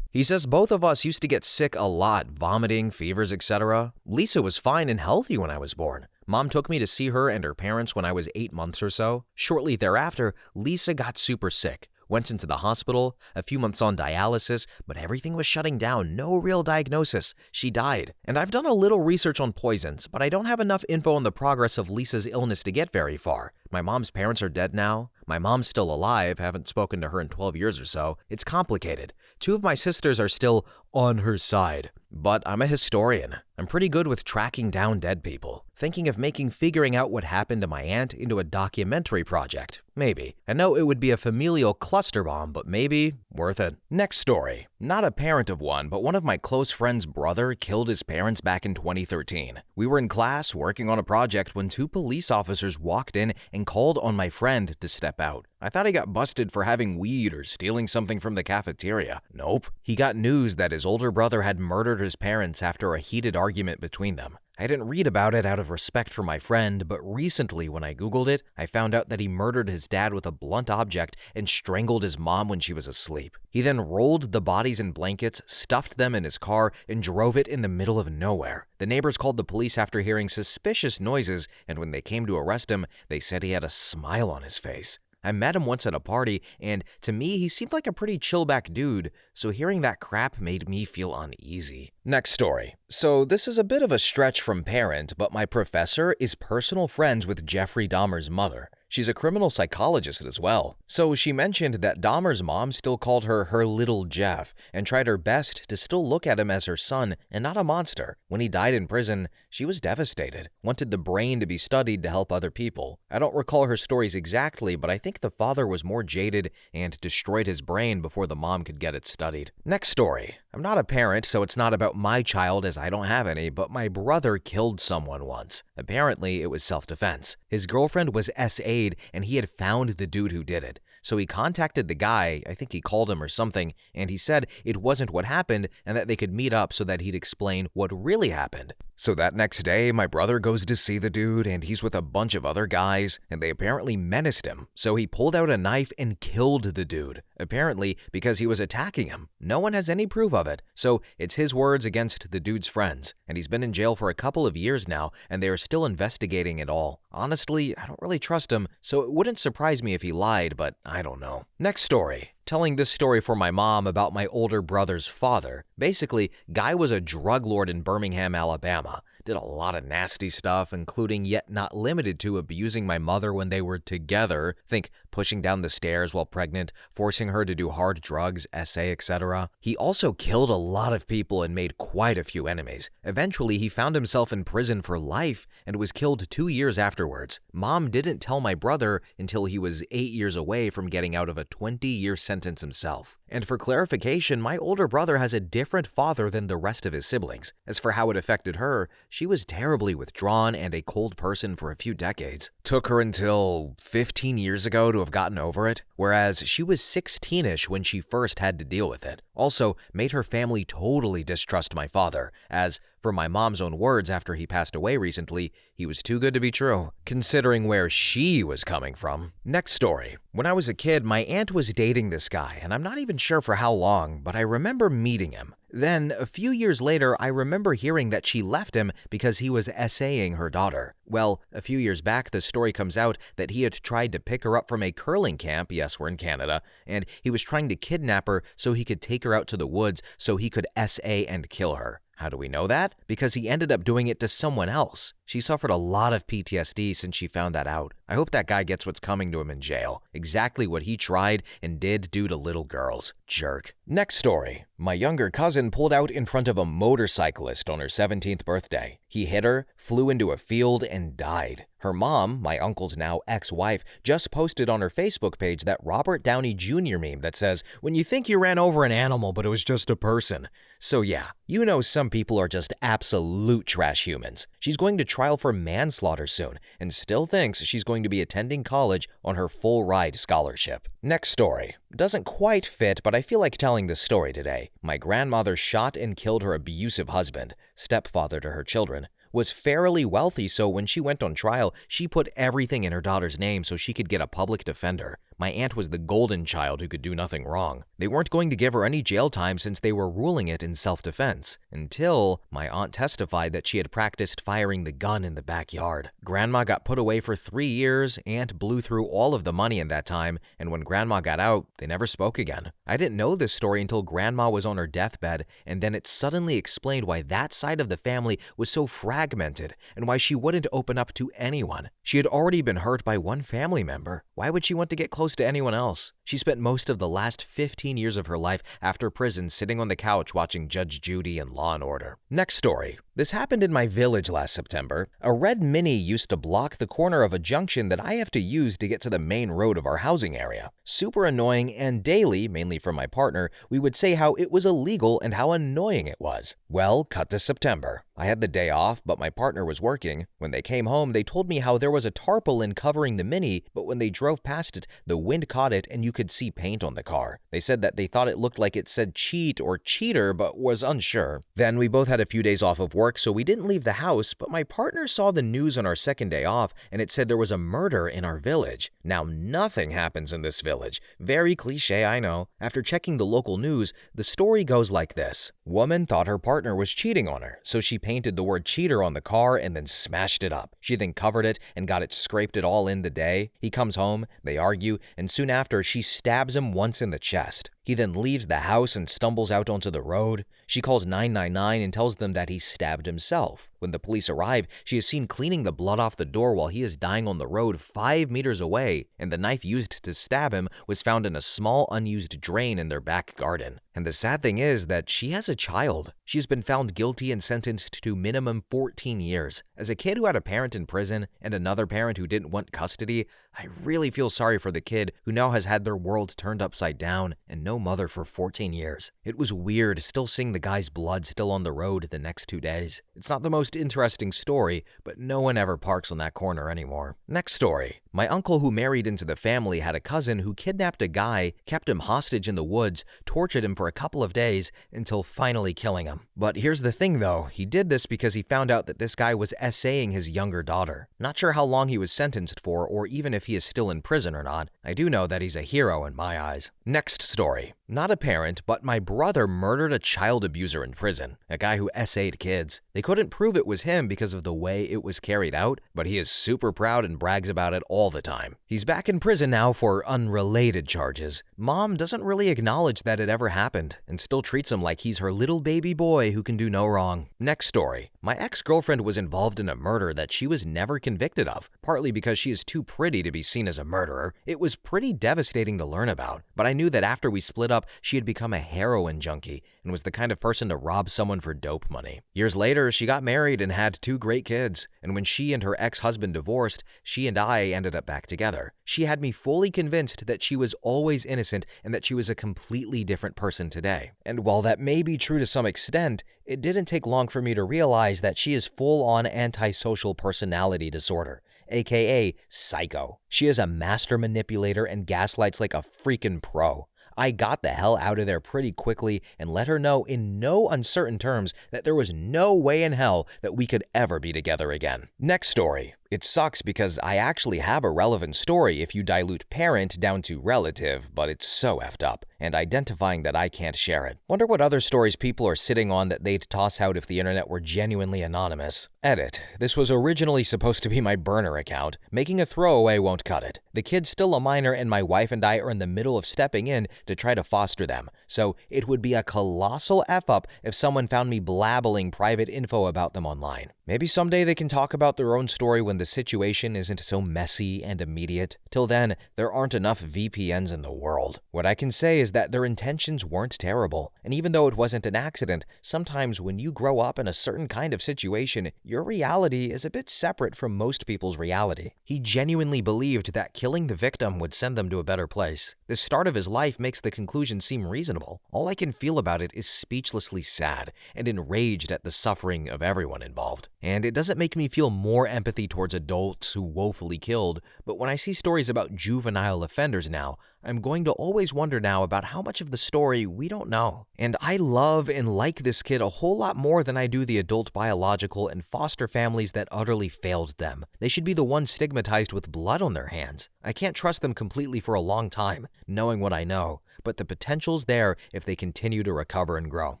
He says both of us used to get sick a lot, vomiting, fevers, etc. Lisa was fine and healthy when I was born. Mom took me to see her and her parents when I was 8 months or so. Shortly thereafter, Lisa got super sick. Went into the hospital, a few months on dialysis, but everything was shutting down, no real diagnosis. She died. And I've done a little research on poisons, but I don't have enough info on the progress of Lisa's illness to get very far. My mom's parents are dead now. My mom's still alive, haven't spoken to her in 12 years or so. It's complicated. 2 of my sisters are still on her side. But I'm a historian. I'm pretty good with tracking down dead people. Thinking of making figuring out what happened to my aunt into a documentary project. Maybe. I know it would be a familial cluster bomb, but maybe worth it. Next story. Not a parent of one, but one of my close friend's brother killed his parents back in 2013. We were in class working on a project when 2 police officers walked in and called on my friend to step out. I thought he got busted for having weed or stealing something from the cafeteria. Nope. He got news that his older brother had murdered his parents after a heated argument between them. I didn't read about it out of respect for my friend, but recently when I Googled it, I found out that he murdered his dad with a blunt object and strangled his mom when she was asleep. He then rolled the bodies in blankets, stuffed them in his car, and drove it in the middle of nowhere. The neighbors called the police after hearing suspicious noises, and when they came to arrest him, they said he had a smile on his face. I met him once at a party, and to me, he seemed like a pretty chill-back dude, so hearing that crap made me feel uneasy. Next story. So this is a bit of a stretch from parent, but my professor is personal friends with Jeffrey Dahmer's mother. She's a criminal psychologist as well. So she mentioned that Dahmer's mom still called her little Jeff and tried her best to still look at him as her son and not a monster. When he died in prison, she was devastated, wanted the brain to be studied to help other people. I don't recall her stories exactly, but I think the father was more jaded and destroyed his brain before the mom could get it studied. Next story. I'm not a parent, so it's not about my child as I don't have any, but my brother killed someone once. Apparently, it was self-defense. His girlfriend was SA'd and he had found the dude who did it. So he contacted the guy, I think he called him or something, and he said it wasn't what happened and that they could meet up so that he'd explain what really happened. So that next day, my brother goes to see the dude and he's with a bunch of other guys and they apparently menaced him. So he pulled out a knife and killed the dude, apparently because he was attacking him. No one has any proof of it. So it's his words against the dude's friends. And he's been in jail for a couple of years now and they are still investigating it all. Honestly, I don't really trust him, so it wouldn't surprise me if he lied, but I don't know. Next story. Telling this story for my mom about my older brother's father. Basically, guy was a drug lord in Birmingham, Alabama. Did a lot of nasty stuff, including yet not limited to abusing my mother when they were together. Think pushing down the stairs while pregnant, forcing her to do hard drugs, SA, etc. He also killed a lot of people and made quite a few enemies. Eventually, he found himself in prison for life and was killed 2 years afterwards. Mom didn't tell my brother until he was 8 years away from getting out of a 20-year sentence himself. And for clarification, my older brother has a different father than the rest of his siblings. As for how it affected her, she was terribly withdrawn and a cold person for a few decades. Took her until 15 years ago to have gotten over it, whereas she was 16-ish when she first had to deal with it. Also, made her family totally distrust my father, as, for my mom's own words after he passed away recently, he was too good to be true, considering where she was coming from. Next story. When I was a kid, my aunt was dating this guy, and I'm not even sure for how long, but I remember meeting him. Then, a few years later, I remember hearing that she left him because he was essaying her daughter. Well, a few years back, the story comes out that he had tried to pick her up from a curling camp, yes, we're in Canada, and he was trying to kidnap her so he could take her out to the woods so he could SA and kill her. How do we know that? Because he ended up doing it to someone else. She suffered a lot of PTSD since she found that out. I hope that guy gets what's coming to him in jail. Exactly what he tried and did do to little girls. Jerk. Next story. My younger cousin pulled out in front of a motorcyclist on her 17th birthday. He hit her, flew into a field, and died. Her mom, my uncle's now ex-wife, just posted on her Facebook page that Robert Downey Jr. meme that says, "When you think you ran over an animal, but it was just a person." So yeah, you know some people are just absolute trash humans. She's going to trial for manslaughter soon, and still thinks she's going to be attending college on her full ride scholarship. Next story. Doesn't quite fit, but I feel like telling this story today. My grandmother shot and killed her abusive husband, stepfather to her children. Was fairly wealthy, so when she went on trial, she put everything in her daughter's name so she could get a public defender. My aunt was the golden child who could do nothing wrong. They weren't going to give her any jail time since they were ruling it in self-defense, until my aunt testified that she had practiced firing the gun in the backyard. Grandma got put away for 3 years, aunt blew through all of the money in that time, and when Grandma got out, they never spoke again. I didn't know this story until Grandma was on her deathbed, and then it suddenly explained why that side of the family was so fragmented and why she wouldn't open up to anyone. She had already been hurt by one family member. Why would she want to get close to anyone else? She spent most of the last 15 years of her life after prison sitting on the couch watching Judge Judy and Law & Order. Next story. This happened in my village last September. A red Mini used to block the corner of a junction that I have to use to get to the main road of our housing area. Super annoying, and daily, mainly from my partner, we would say how it was illegal and how annoying it was. Well, cut to September. I had the day off, but my partner was working. When they came home, they told me how there was a tarpaulin covering the Mini, but when they drove past it, the wind caught it and you could see paint on the car. They said that they thought it looked like it said cheat or cheater, but was unsure. Then we both had a few days off of work, so we didn't leave the house, but my partner saw the news on our second day off, and it said there was a murder in our village. Now, nothing happens in this village. Very cliche, I know. After checking the local news, the story goes like this. Woman thought her partner was cheating on her, so she painted the word cheater on the car and then smashed it up. She then covered it and got it scraped it all in the day. He comes home, they argue, and soon after she stabs him once in the chest. He then leaves the house and stumbles out onto the road. She calls 999 and tells them that he stabbed himself. When the police arrive, she is seen cleaning the blood off the door while he is dying on the road 5 meters away, and the knife used to stab him was found in a small unused drain in their back garden. And the sad thing is that she has a child. She's been found guilty and sentenced to minimum 14 years. As a kid who had a parent in prison and another parent who didn't want custody, I really feel sorry for the kid who now has had their world turned upside down and no mother for 14 years. It was weird still seeing the guy's blood still on the road the next 2 days. It's not the most interesting story, but no one ever parks on that corner anymore. Next story. My uncle who married into the family had a cousin who kidnapped a guy, kept him hostage in the woods, tortured him for a couple of days until finally killing him. But here's the thing though, he did this because he found out that this guy was essaying his younger daughter. Not sure how long he was sentenced for or even if he is still in prison or not. I do know that he's a hero in my eyes. Next story. Not a parent, but my brother murdered a child abuser in prison, a guy who essayed kids. They couldn't prove it was him because of the way it was carried out, but he is super proud and brags about it all the time. He's back in prison now for unrelated charges. Mom doesn't really acknowledge that it ever happened and still treats him like he's her little baby boy who can do no wrong. Next story. My ex-girlfriend was involved in a murder that she was never convicted of, partly because she is too pretty to be seen as a murderer. It was pretty devastating to learn about, but I knew that after we split up, she had become a heroin junkie and was the kind of person to rob someone for dope money. Years later, she got married and had 2 great kids, and when she and her ex-husband divorced, she and I ended up back together. She had me fully convinced that she was always innocent and that she was a completely different person today. And while that may be true to some extent, it didn't take long for me to realize that she is full-on antisocial personality disorder, aka psycho. She is a master manipulator and gaslights like a freaking pro. I got the hell out of there pretty quickly and let her know in no uncertain terms that there was no way in hell that we could ever be together again. Next story. It sucks because I actually have a relevant story if you dilute parent down to relative, but it's so effed up, and identifying that I can't share it. Wonder what other stories people are sitting on that they'd toss out if the internet were genuinely anonymous. Edit. This was originally supposed to be my burner account. Making a throwaway won't cut it. The kid's still a minor and my wife and I are in the middle of stepping in to try to foster them, so it would be a colossal F-up if someone found me blabbling private info about them online. Maybe someday they can talk about their own story when the situation isn't so messy and immediate. Till then, there aren't enough VPNs in the world. What I can say is that their intentions weren't terrible, and even though it wasn't an accident, sometimes when you grow up in a certain kind of situation, your reality is a bit separate from most people's reality. He genuinely believed that killing the victim would send them to a better place. The start of his life makes the conclusion seem reasonable. All I can feel about it is speechlessly sad and enraged at the suffering of everyone involved. And it doesn't make me feel more empathy towards towards adults who woefully killed, but when I see stories about juvenile offenders now, I'm going to always wonder now about how much of the story we don't know. And I love and like this kid a whole lot more than I do the adult biological and foster families that utterly failed them. They should be the ones stigmatized with blood on their hands. I can't trust them completely for a long time, knowing what I know, but the potential's there if they continue to recover and grow.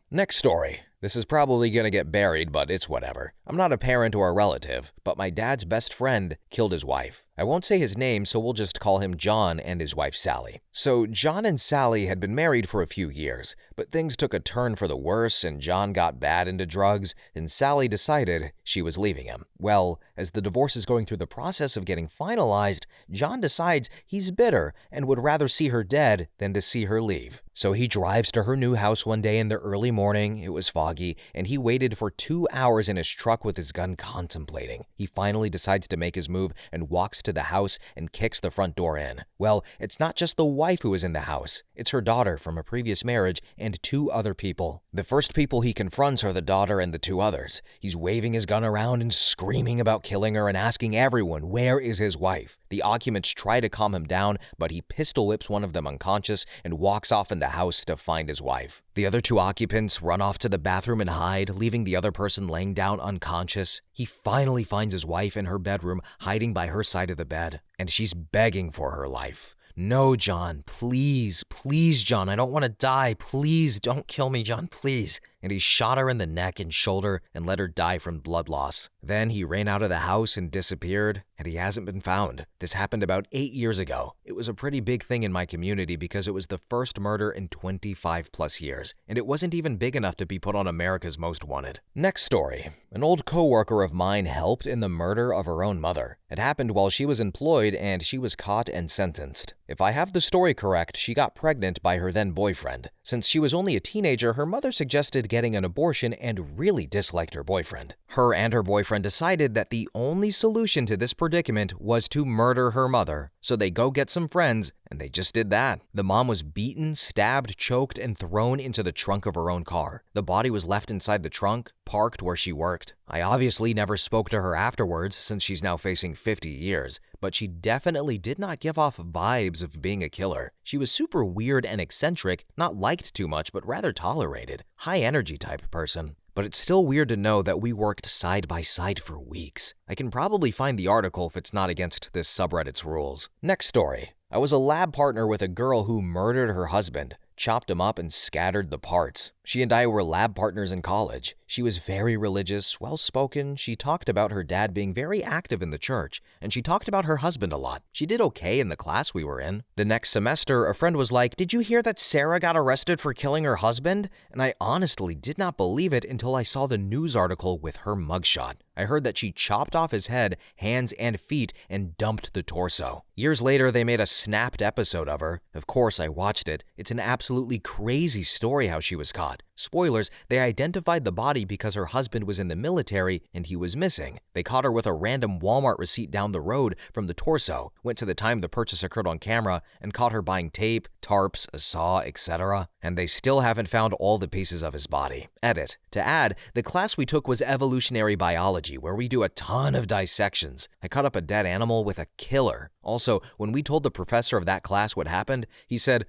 Next story. This is probably gonna get buried, but it's whatever. I'm not a parent or a relative, but my dad's best friend killed his wife. I won't say his name, so we'll just call him John and his wife Sally. So John and Sally had been married for a few years, but things took a turn for the worse and John got bad into drugs and Sally decided she was leaving him. Well, as the divorce is going through the process of getting finalized, John decides he's bitter and would rather see her dead than to see her leave. So he drives to her new house one day in the early morning, it was foggy, and he waited for 2 hours in his truck with his gun contemplating. He finally decides to make his move and walks to the house and kicks the front door in. Well, it's not just the wife who is in the house, it's her daughter from a previous marriage and 2 other people. The first people he confronts are the daughter and the 2 others. He's waving his gun around and screaming about killing her and asking everyone where is his wife. The occupants try to calm him down, but he pistol whips one of them unconscious and walks off in the house to find his wife. The other 2 occupants run off to the bathroom and hide, leaving the other person laying down unconscious. He finally finds his wife in her bedroom, hiding by her side of the bed, and she's begging for her life. No, John, please, please, John, I don't want to die. Please don't kill me, John, please. And he shot her in the neck and shoulder and let her die from blood loss. Then he ran out of the house and disappeared, and he hasn't been found. This happened about 8 years ago. It was a pretty big thing in my community because it was the first murder in 25 plus years, and it wasn't even big enough to be put on America's Most Wanted. Next story. An old coworker of mine helped in the murder of her own mother. It happened while she was employed and she was caught and sentenced. If I have the story correct, she got pregnant by her then boyfriend. Since she was only a teenager, her mother suggested getting an abortion and really disliked her boyfriend. Her and her boyfriend decided that the only solution to this predicament was to murder her mother. So they go get some friends, and they just did that. The mom was beaten, stabbed, choked, and thrown into the trunk of her own car. The body was left inside the trunk, parked where she worked. I obviously never spoke to her afterwards since she's now facing 50 years, but she definitely did not give off vibes of being a killer. She was super weird and eccentric, not liked too much, but rather tolerated. High energy type person. But it's still weird to know that we worked side by side for weeks. I can probably find the article if it's not against this subreddit's rules. Next story. I was a lab partner with a girl who murdered her husband, chopped him up and scattered the parts. She and I were lab partners in college. She was very religious, well-spoken. She talked about her dad being very active in the church, and she talked about her husband a lot. She did okay in the class we were in. The next semester, a friend was like, "Did you hear that Sarah got arrested for killing her husband?" And I honestly did not believe it until I saw the news article with her mugshot. I heard that she chopped off his head, hands, and feet and dumped the torso. Years later, they made a snapped episode of her. Of course, I watched it. It's an absolutely crazy story how she was caught. Spoilers, they identified the body because her husband was in the military and he was missing. They caught her with a random Walmart receipt down the road from the torso, went to the time the purchase occurred on camera, and caught her buying tape, tarps, a saw, etc. And they still haven't found all the pieces of his body. Edit. To add, the class we took was evolutionary biology, where we do a ton of dissections. I cut up a dead animal with a killer. Also, when we told the professor of that class what happened, he said,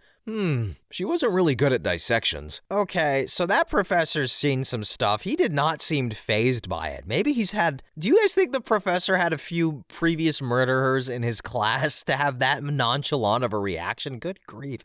she wasn't really good at dissections. Okay, so that professor's seen some stuff. He did not seem fazed by it. Maybe he's had... Do you guys think the professor had a few previous murderers in his class to have that nonchalant of a reaction? Good grief.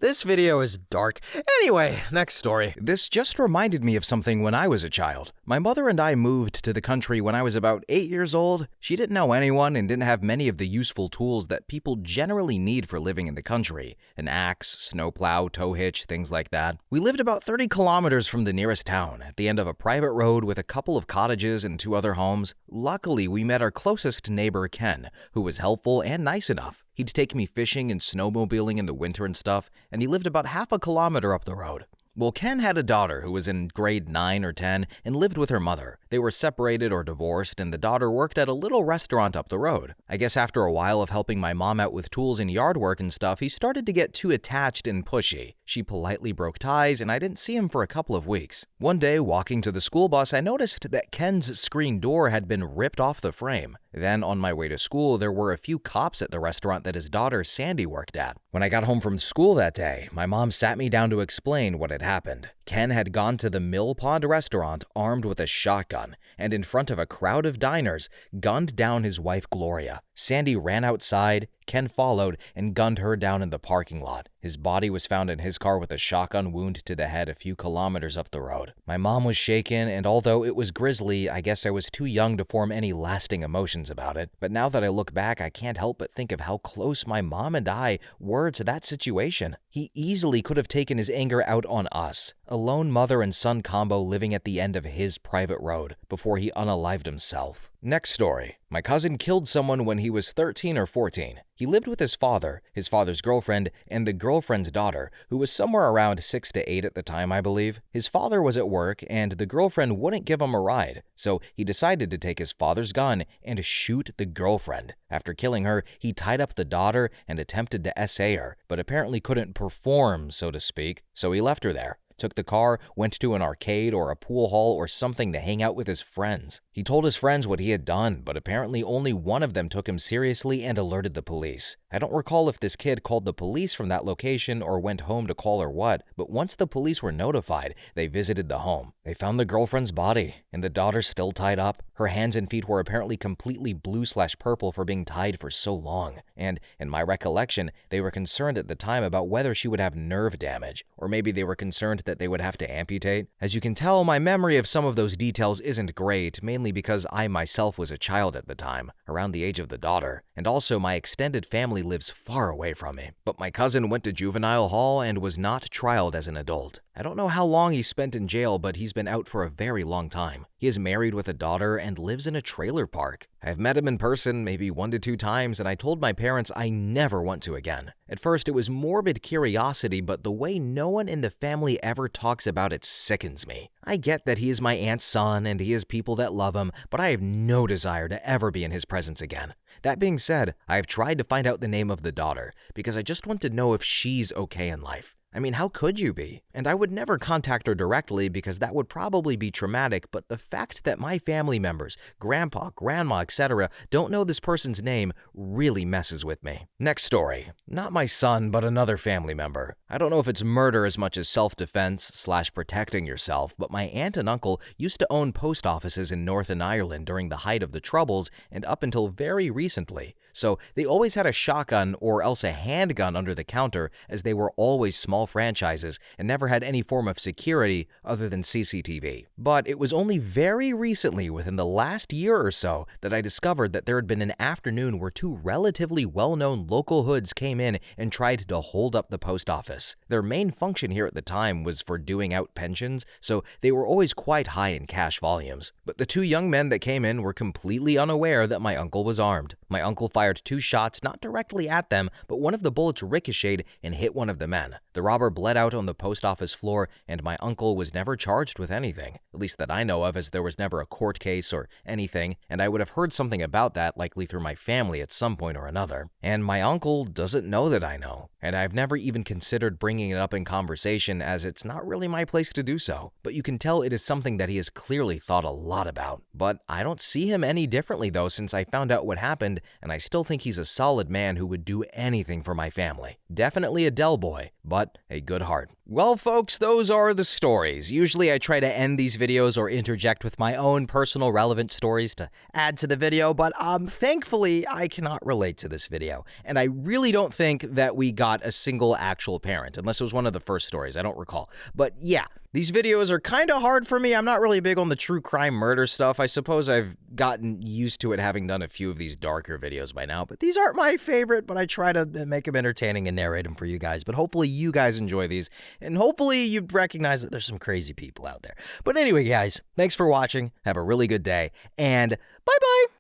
This video is dark. Anyway, next story. This just reminded me of something when I was a child. My mother and I moved to the country when I was about 8 years old. She didn't know anyone and didn't have many of the useful tools that people generally need for living in the country. An axe, snowplow, tow hitch, things like that. We lived about 30 kilometers from the nearest town, at the end of a private road with a couple of cottages and 2 other homes. Luckily, we met our closest neighbor, Ken, who was helpful and nice enough. He'd take me fishing and snowmobiling in the winter and stuff, and he lived about half a kilometer up the road. Well, Ken had a daughter who was in grade 9 or 10 and lived with her mother. They were separated or divorced, and the daughter worked at a little restaurant up the road. I guess after a while of helping my mom out with tools and yard work and stuff, he started to get too attached and pushy. she politely broke ties, and I didn't see him for a couple of weeks. One day, walking to the school bus, I noticed that Ken's screen door had been ripped off the frame. Then, on my way to school, there were a few cops at the restaurant that his daughter Sandy worked at. When I got home from school that day, my mom sat me down to explain what had happened. Ken had gone to the Mill Pond restaurant armed with a shotgun, and in front of a crowd of diners, gunned down his wife Gloria. Sandy ran outside, Ken followed, and gunned her down in the parking lot. His body was found in his car with a shotgun wound to the head a few kilometers up the road. My mom was shaken, and although it was grisly, I guess I was too young to form any lasting emotions about it. But now that I look back, I can't help but think of how close my mom and I were to that situation. He easily could have taken his anger out on us, a lone mother and son combo living at the end of his private road, before he unalived himself. Next story. My cousin killed someone when he was 13 or 14. He lived with his father's girlfriend, and the girlfriend's daughter, who was somewhere around 6 to 8 at the time, I believe. His father was at work, and the girlfriend wouldn't give him a ride, so he decided to take his father's gun and shoot the girlfriend. After killing her, he tied up the daughter and attempted to SA her, but apparently couldn't perform, so to speak, so he left her there. Took the car, went to an arcade or a pool hall or something to hang out with his friends. He told his friends what he had done, but apparently only one of them took him seriously and alerted the police. I don't recall if this kid called the police from that location or went home to call or what, but once the police were notified, they visited the home. They found the girlfriend's body, and the daughter still tied up. Her hands and feet were apparently completely blue/purple for being tied for so long, and in my recollection, they were concerned at the time about whether she would have nerve damage, or maybe they were concerned that they would have to amputate. As you can tell, my memory of some of those details isn't great, mainly because I myself was a child at the time, around the age of the daughter, and also my extended family lives far away from me. But my cousin went to juvenile hall and was not trialed as an adult. I don't know how long he spent in jail, but he's been out for a very long time. He is married with a daughter and lives in a trailer park. I've met him in person maybe 1 to 2 times, and I told my parents I never want to again. At first, it was morbid curiosity, but the way no one in the family ever talks about it sickens me. I get that he is my aunt's son and he has people that love him, but I have no desire to ever be in his presence again. That being said, I have tried to find out the name of the daughter, because I just want to know if she's okay in life. I mean, how could you be? And I would never contact her directly because that would probably be traumatic, but the fact that my family members, grandpa, grandma, etc., don't know this person's name really messes with me. Next story. Not my son, but another family member. I don't know if it's murder as much as self-defense/protecting yourself, but my aunt and uncle used to own post offices in Northern Ireland during the height of the Troubles and up until very recently. So they always had a shotgun or else a handgun under the counter, as they were always small franchises and never had any form of security other than CCTV. But it was only very recently, within the last year or so, that I discovered that there had been an afternoon where 2 relatively well-known local hoods came in and tried to hold up the post office. Their main function here at the time was for doing out pensions, so they were always quite high in cash volumes. But the 2 young men that came in were completely unaware that my uncle was armed. My uncle fired 2 shots, not directly at them, but one of the bullets ricocheted and hit one of the men. The robber bled out on the post office floor, and my uncle was never charged with anything, at least that I know of, as there was never a court case or anything, and I would have heard something about that likely through my family at some point or another. And my uncle doesn't know that I know, and I've never even considered bringing it up in conversation, as it's not really my place to do so. But you can tell it is something that he has clearly thought a lot about. But I don't see him any differently though, since I found out what happened, and I still think he's a solid man who would do anything for my family. Definitely a Del boy, but a good heart. Well, folks, those are the stories. Usually I try to end these videos or interject with my own personal relevant stories to add to the video, but thankfully I cannot relate to this video. And I really don't think that we got a single actual parent, unless it was one of the first stories, I don't recall. But yeah, these videos are kind of hard for me. I'm not really big on the true crime murder stuff. I suppose I've gotten used to it having done a few of these darker videos by now, but these aren't my favorite, but I try to make them entertaining and narrate them for you guys. But hopefully you guys enjoy these, and hopefully you recognize that there's some crazy people out there. But anyway, guys, thanks for watching. Have a really good day, and bye-bye.